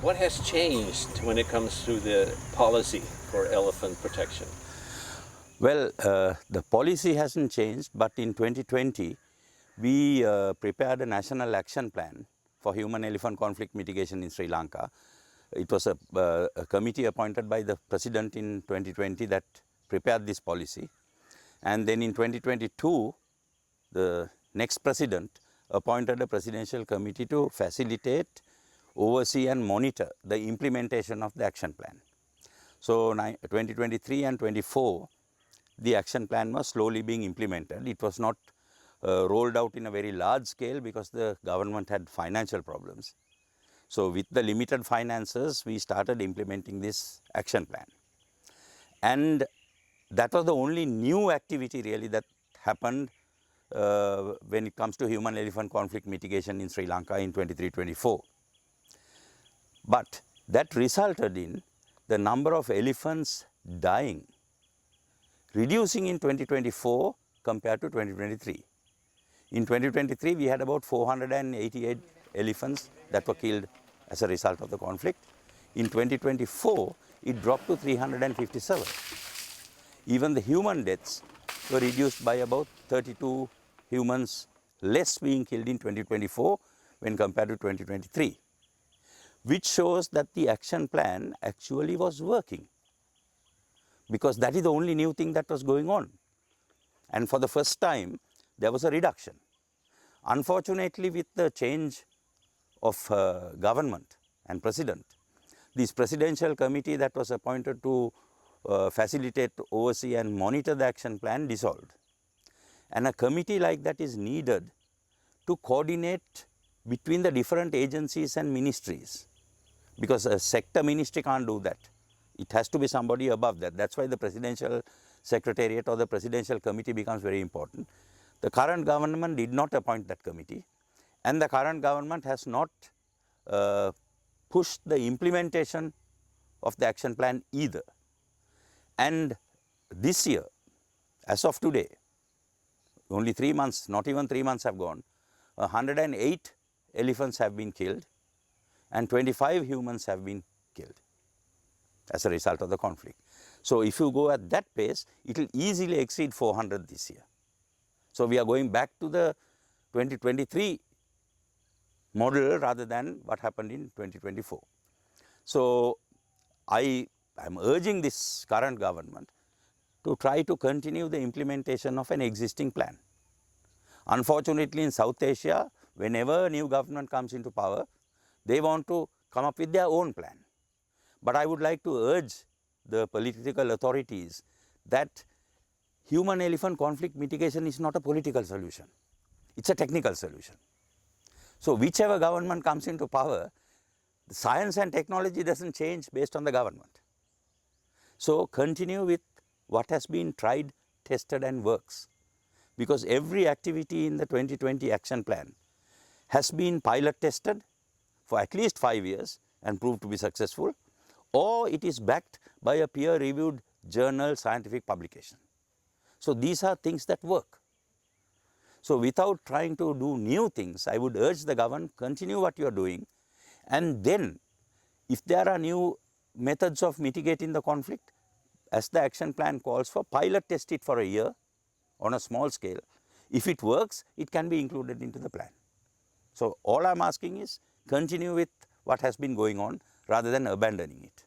What has changed when it comes to the policy for elephant protection? Well, the policy hasn't changed, but in 2020, we prepared a national action plan for human-elephant conflict mitigation in Sri Lanka. It was a committee appointed by the president in 2020 that prepared this policy. And then in 2022, the next president appointed a presidential committee to facilitate, oversee and monitor the implementation of the action plan. So 2023 and 24, the action plan was slowly being implemented. It was not rolled out in a very large scale because the government had financial problems. So with the limited finances, we started implementing this action plan. And that was the only new activity really that happened when it comes to human-elephant conflict mitigation in Sri Lanka in 23-24. But that resulted in the number of elephants dying reducing in 2024 compared to 2023. In 2023, we had about 488 elephants that were killed as a result of the conflict. In 2024, it dropped to 357. Even the human deaths were reduced by about 32 humans less being killed in 2024 when compared to 2023, which shows that the action plan actually was working, because that is the only new thing that was going on. And for the first time, there was a reduction. Unfortunately, with the change of government and president, this presidential committee that was appointed to facilitate, oversee and monitor the action plan dissolved. And a committee like that is needed to coordinate between the different agencies and ministries, because a sector ministry can't do that. It has to be somebody above that. That's why the presidential secretariat or the presidential committee becomes very important. The current government did not appoint that committee, and the current government has not pushed the implementation of the action plan either. And this year, as of today, only 3 months, not even 3 months have gone, 108 elephants have been killed and 25 humans have been killed as a result of the conflict. So if you go at that pace, it will easily exceed 400 this year. So we are going back to the 2023 model rather than what happened in 2024. So I am urging this current government to try to continue the implementation of an existing plan. Unfortunately, in South Asia, whenever a new government comes into power, they want to come up with their own plan. But I would like to urge the political authorities that human-elephant conflict mitigation is not a political solution. It's a technical solution. So whichever government comes into power, the science and technology doesn't change based on the government. So continue with what has been tried, tested and works. Because every activity in the 2020 action plan has been pilot tested for at least 5 years and proved to be successful, or it is backed by a peer-reviewed journal scientific publication. So these are things that work. So without trying to do new things, I would urge the government, continue what you are doing, and then if there are new methods of mitigating the conflict, as the action plan calls for, pilot test it for a year on a small scale. If it works, it can be included into the plan. So all I am asking is continue with what has been going on rather than abandoning it.